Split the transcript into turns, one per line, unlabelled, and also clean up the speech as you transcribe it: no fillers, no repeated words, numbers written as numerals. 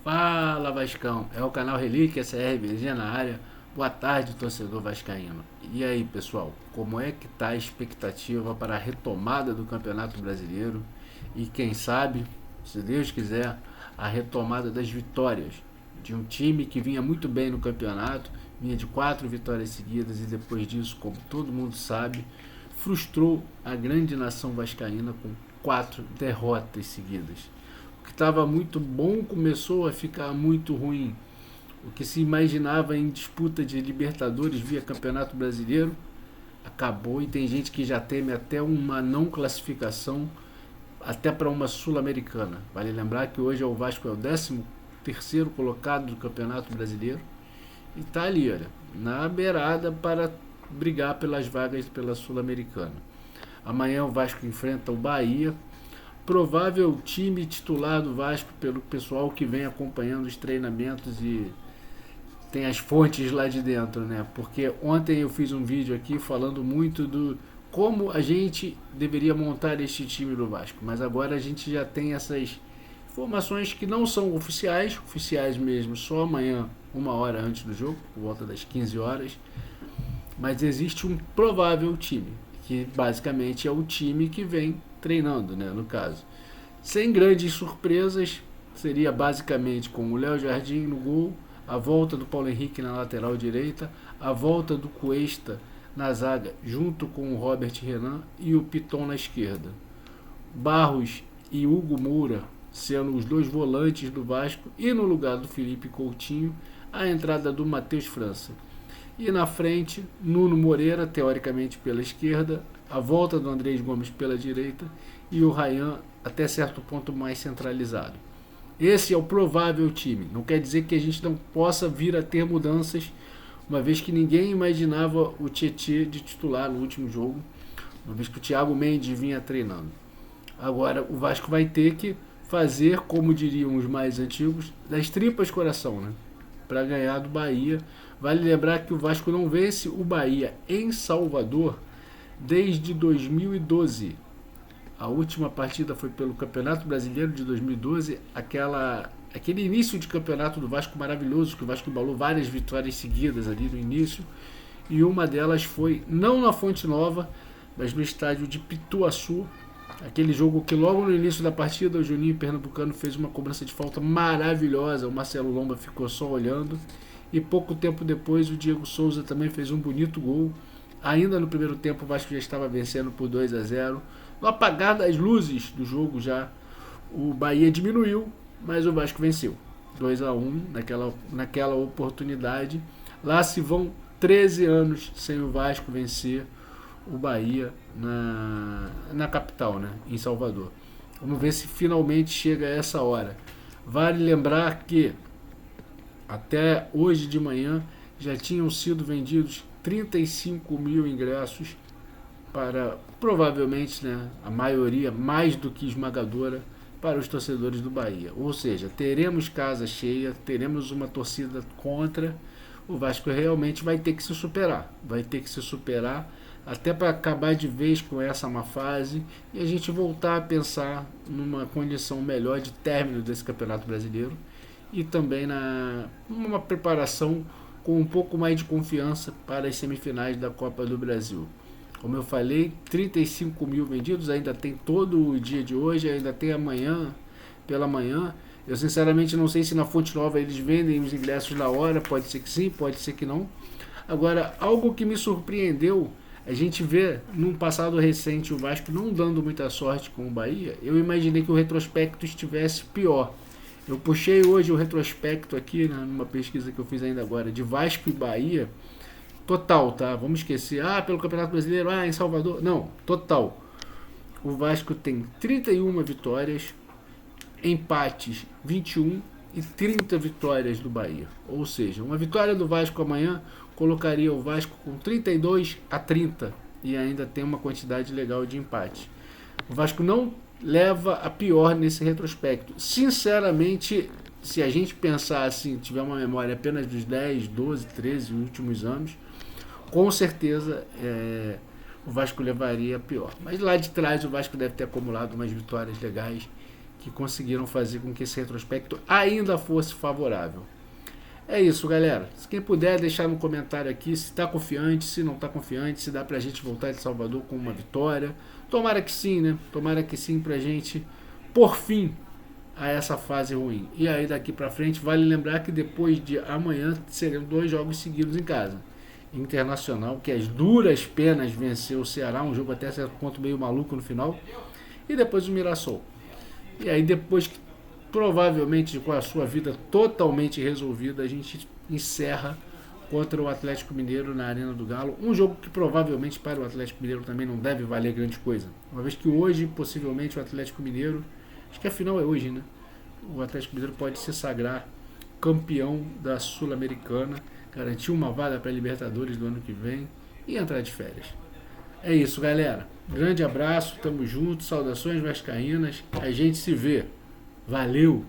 Fala Vascão, é o canal Relíquia CRBG na área. Boa tarde, torcedor vascaíno. E aí, pessoal, como é que tá a expectativa para a retomada do Campeonato Brasileiro e quem sabe, se Deus quiser, a retomada das vitórias de um time que vinha muito bem no campeonato, vinha de 4 vitórias seguidas e depois disso, como todo mundo sabe, frustrou a grande nação vascaína com 4 derrotas seguidas. O que estava muito bom começou a ficar muito ruim. O que se imaginava em disputa de Libertadores via Campeonato Brasileiro acabou e tem gente que já teme até uma não classificação até para uma Sul-Americana. Vale lembrar que hoje o Vasco é o 13º colocado do Campeonato Brasileiro e está ali, olha, na beirada para brigar pelas vagas pela Sul-Americana. Amanhã o Vasco enfrenta o Bahia, provável time titular do Vasco pelo pessoal que vem acompanhando os treinamentos e tem as fontes lá de dentro, né? Porque ontem eu fiz um vídeo aqui falando muito do como a gente deveria montar este time do Vasco, mas agora a gente já tem essas informações que não são oficiais, oficiais mesmo, só amanhã, 1 hora antes do jogo, por volta das 15 horas, mas existe um provável time, que basicamente é o time que vem treinando, né, no caso. Sem grandes surpresas, seria basicamente com o Léo Jardim no gol, a volta do Paulo Henrique na lateral direita, a volta do Cuesta na zaga, junto com o Robert Renan e o Piton na esquerda. Barros e Hugo Moura sendo os dois volantes do Vasco e no lugar do Felipe Coutinho, a entrada do Matheus França. E na frente, Nuno Moreira, teoricamente pela esquerda, a volta do Andrés Gomes pela direita e o Ryan até certo ponto mais centralizado. Esse é o provável time. Não quer dizer que a gente não possa vir a ter mudanças, uma vez que ninguém imaginava o Tietê de titular no último jogo, uma vez que o Thiago Mendes vinha treinando. Agora o Vasco vai ter que fazer, como diriam os mais antigos, das tripas coração, né? Para ganhar do Bahia. Vale lembrar que o Vasco não vence o Bahia em Salvador desde 2012. A última partida foi pelo Campeonato Brasileiro de 2012, aquele início de campeonato do Vasco maravilhoso, que o Vasco embalou várias vitórias seguidas ali no início, e uma delas foi não na Fonte Nova, mas no estádio de Pituaçu, aquele jogo que logo no início da partida o Juninho Pernambucano fez uma cobrança de falta maravilhosa, o Marcelo Lomba ficou só olhando, e pouco tempo depois o Diego Souza também fez um bonito gol. Ainda no primeiro tempo o Vasco já estava vencendo por 2-0. No apagar das luzes do jogo já o Bahia diminuiu, mas o Vasco venceu 2-1 naquela oportunidade. Lá se vão 13 anos sem o Vasco vencer o Bahia na capital, né, em Salvador. Vamos ver se finalmente chega essa hora. Vale lembrar que até hoje de manhã já tinham sido vendidos 35 mil ingressos para, provavelmente, né, a maioria, mais do que esmagadora, para os torcedores do Bahia. Ou seja, teremos casa cheia, teremos uma torcida contra. O Vasco realmente vai ter que se superar. Vai ter que se superar até para acabar de vez com essa má fase e a gente voltar a pensar numa condição melhor de término desse Campeonato Brasileiro e também numa preparação com um pouco mais de confiança para as semifinais da Copa do Brasil. Como eu falei, 35 mil vendidos, ainda tem todo o dia de hoje, ainda tem amanhã, pela manhã. Eu sinceramente não sei se na Fonte Nova eles vendem os ingressos na hora, pode ser que sim, pode ser que não. Agora, algo que me surpreendeu, a gente vê num passado recente o Vasco não dando muita sorte com o Bahia. Eu imaginei que o retrospecto estivesse pior. Eu puxei hoje o retrospecto aqui, né, numa pesquisa que eu fiz ainda agora, de Vasco e Bahia, total, tá? Vamos esquecer, pelo Campeonato Brasileiro, em Salvador. Não, total. O Vasco tem 31 vitórias, empates 21 e 30 vitórias do Bahia. Ou seja, uma vitória do Vasco amanhã colocaria o Vasco com 32-30 e ainda tem uma quantidade legal de empate. O Vasco não leva a pior nesse retrospecto. Sinceramente, se a gente pensar assim, tiver uma memória apenas dos 10, 12, 13 últimos anos, com certeza o Vasco levaria a pior. Mas lá de trás o Vasco deve ter acumulado umas vitórias legais que conseguiram fazer com que esse retrospecto ainda fosse favorável. É isso, galera. Se quem puder deixar no comentário aqui se está confiante, se não está confiante, se dá pra gente voltar de Salvador com uma vitória. Tomara que sim, né? Tomara que sim, pra gente por fim a essa fase ruim. E aí daqui pra frente vale lembrar que depois de amanhã serão 2 jogos seguidos em casa. Internacional, que às duras penas venceu o Ceará, um jogo até certo ponto meio maluco no final, e depois o Mirassol. E aí depois que provavelmente com a sua vida totalmente resolvida, a gente encerra contra o Atlético Mineiro na Arena do Galo, um jogo que provavelmente para o Atlético Mineiro também não deve valer grande coisa, uma vez que hoje possivelmente o Atlético Mineiro, acho que a final é hoje, né? O Atlético Mineiro pode se sagrar campeão da Sul-Americana, garantir uma vaga para a Libertadores do ano que vem e entrar de férias. É isso, galera. Grande abraço, tamo junto, saudações vascaínas, a gente se vê. Valeu!